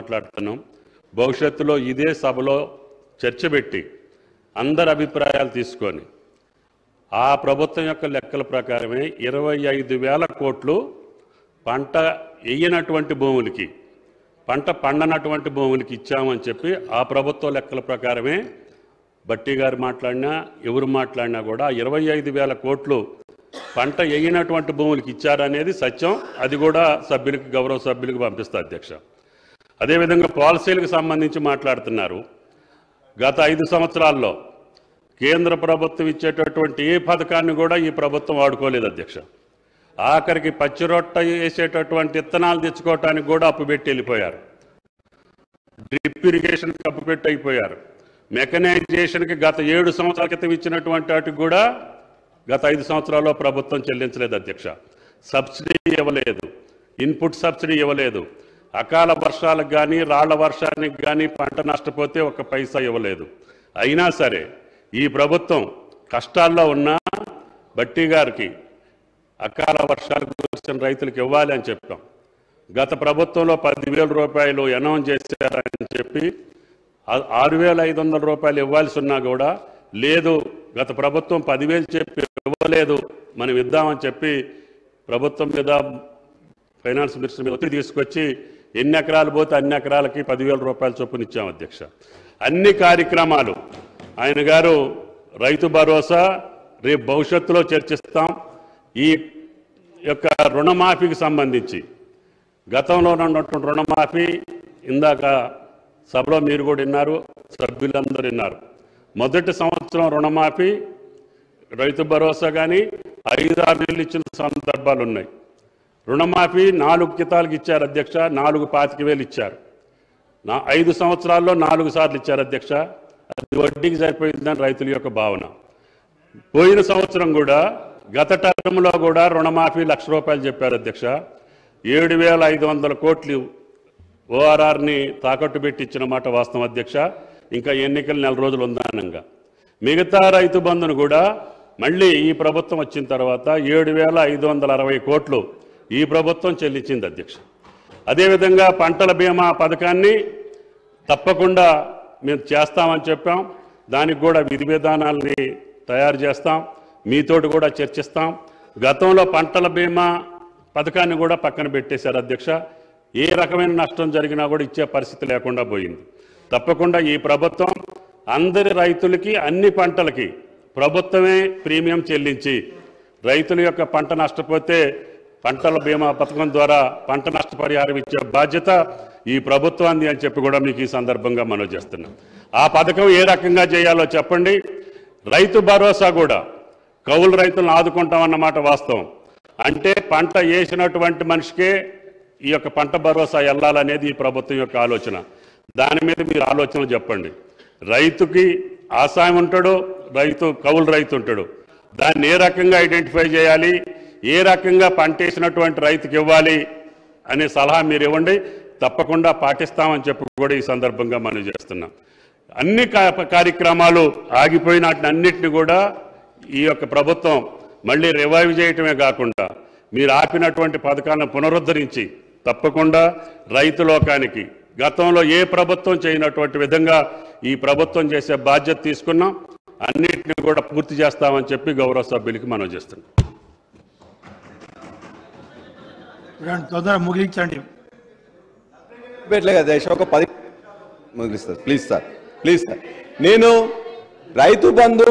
మాట్లాడుతున్నాం. భవిష్యత్తులో ఇదే సభలో చర్చ పెట్టి అందరి అభిప్రాయాలు తీసుకొని ఆ ప్రభుత్వం యొక్క లెక్కల ప్రకారమే 25,000 కోట్లు పంట వేయనటువంటి భూములకి, పంట పండనటువంటి భూములకి ఇచ్చామని చెప్పి ఆ ప్రభుత్వ లెక్కల ప్రకారమే బట్టి గారు మాట్లాడినా ఎవరు మాట్లాడినా కూడా 25,000 కోట్లు పంట వేయనటువంటి భూములకి ఇచ్చారనేది సత్యం. అది కూడా సభ్యులకి, గౌరవ సభ్యులకు పంపిస్తా అధ్యక్ష. అదేవిధంగా పాలసీలకు సంబంధించి మాట్లాడుతున్నారు. గత 5 సంవత్సరాల్లో కేంద్ర ప్రభుత్వం ఇచ్చేటటువంటి ఏ పథకాన్ని కూడా ఈ ప్రభుత్వం వాడుకోలేదు అధ్యక్ష. ఆఖరికి పచ్చిరొట్ట వేసేటటువంటి విత్తనాలు తెచ్చుకోవటానికి కూడా అప్పు పెట్టి వెళ్ళిపోయారు. డ్రిప్ ఇరిగేషన్కి అప్పు పెట్టి అయిపోయారు. మెకనైజేషన్కి గత 7 సంవత్సరాల క్రితం ఇచ్చినటువంటి వాటికి కూడా గత 5 సంవత్సరాల్లో ప్రభుత్వం చెల్లించలేదు అధ్యక్ష. సబ్సిడీ ఇవ్వలేదు, ఇన్పుట్ సబ్సిడీ ఇవ్వలేదు. అకాల వర్షాలకు కానీ రాళ్ల వర్షానికి కానీ పంట నష్టపోతే 1 పైసా ఇవ్వలేదు. అయినా సరే ఈ ప్రభుత్వం కష్టాల్లో ఉన్న బట్టి గారికి అకాల వర్షాలకు వచ్చిన రైతులకు ఇవ్వాలి అని చెప్పాం. గత ప్రభుత్వంలో 10,000 రూపాయలు అనౌన్స్ చేశారని చెప్పి 6,500 రూపాయలు ఇవ్వాల్సి ఉన్నా కూడా లేదు, గత ప్రభుత్వం 10,000 చెప్పి ఇవ్వలేదు, మనం ఇద్దామని చెప్పి ప్రభుత్వం మీద, ఫైనాన్స్ మినిస్టర్ మీద ఒత్తిడి తీసుకొచ్చి ఎన్ని ఎకరాలు పోతే అన్ని ఎకరాలకి 10,000 రూపాయల చొప్పున ఇచ్చాం అధ్యక్ష. అన్ని కార్యక్రమాలు ఆయన గారు రైతు భరోసా రేపు భవిష్యత్తులో చర్చిస్తాం. ఈ యొక్క రుణమాఫీకి సంబంధించి గతంలో ఉన్నటువంటి రుణమాఫీ ఇందాక సభలో మీరు కూడా విన్నారు, సభ్యులందరూ విన్నారు. మొదటి సంవత్సరం రుణమాఫీ రైతు భరోసా కానీ 5-6 నెలలు ఇచ్చిన సందర్భాలు ఉన్నాయి. రుణమాఫీ 4 కితాలకు ఇచ్చారు అధ్యక్ష, 4,25,000 ఇచ్చారు. 5 సంవత్సరాల్లో 4 సార్లు ఇచ్చారు అధ్యక్ష. అది వడ్డీకి సరిపోయిందని రైతుల యొక్క భావన. పోయిన సంవత్సరం కూడా గత టర్మ్లో కూడా రుణమాఫీ 1,00,000 రూపాయలు చెప్పారు అధ్యక్ష. 7,500 కోట్లు ఓఆర్ఆర్ని తాకట్టు పెట్టి ఇచ్చిన మాట వాస్తవం అధ్యక్ష. ఇంకా ఎన్నికలు 4 రోజులు ఉందనంగా మిగతా రైతు బంధును కూడా మళ్ళీ ఈ ప్రభుత్వం వచ్చిన తర్వాత 7,560 కోట్లు ఈ ప్రభుత్వం చెల్లించింది అధ్యక్ష. అదేవిధంగా పంటల బీమా పథకాన్ని తప్పకుండా మేము చేస్తామని చెప్పాం. దానికి కూడా విధి విధానాలని తయారు చేస్తాం, మీతోటి కూడా చర్చిస్తాం. గతంలో పంటల బీమా పథకాన్ని కూడా పక్కన పెట్టేశారు అధ్యక్ష. ఏ రకమైన నష్టం జరిగినా కూడా ఇచ్చే పరిస్థితి లేకుండా పోయింది. తప్పకుండా ఈ ప్రభుత్వం అందరి రైతులకి అన్ని పంటలకి ప్రభుత్వమే ప్రీమియం చెల్లించి రైతుల యొక్క పంట నష్టపోతే పంటల బీమా పథకం ద్వారా పంట నష్టపరిహారం ఇచ్చే బాధ్యత ఈ ప్రభుత్వాన్ని అని చెప్పి కూడా మీకు ఈ సందర్భంగా మనవి చేస్తున్నాం. ఆ పథకం ఏ రకంగా చేయాలో చెప్పండి. రైతు భరోసా కూడా కౌలు రైతులను ఆదుకుంటామన్నమాట వాస్తవం. అంటే పంట వేసినటువంటి మనిషికే ఈ యొక్క పంట భరోసా వెళ్ళాలనేది ఈ ప్రభుత్వం యొక్క ఆలోచన. దాని మీద మీరు ఆలోచనలు చెప్పండి. రైతుకి ఆసాయం ఉంటాడు, కౌలు రైతు ఉంటాడు. దాన్ని ఏ రకంగా ఐడెంటిఫై చేయాలి, ఏ రకంగా పంట వేసినటువంటి రైతుకి ఇవ్వాలి అనే సలహా మీరు ఇవ్వండి. తప్పకుండా పాటిస్తామని చెప్పి కూడా ఈ సందర్భంగా మనం చేస్తున్నాం. అన్ని కార్యక్రమాలు ఆగిపోయిన అన్నిటిని కూడా ఈ యొక్క ప్రభుత్వం మళ్ళీ రివైవ్ చేయటమే కాకుండా మీరు ఆపినటువంటి పథకాలను పునరుద్ధరించి తప్పకుండా రైతు లోకానికి గతంలో ఏ ప్రభుత్వం చేయనటువంటి విధంగా ఈ ప్రభుత్వం చేసే బాధ్యత తీసుకున్నాం. అన్నిటిని కూడా పూర్తి చేస్తామని చెప్పి గౌరవ సభ్యులకి మనం చేస్తున్నాం. తొందరగా ముగించండి. ఒక 10 ముగిస్తారు ప్లీజ్ సార్, ప్లీజ్ సార్. నేను రైతు బంధు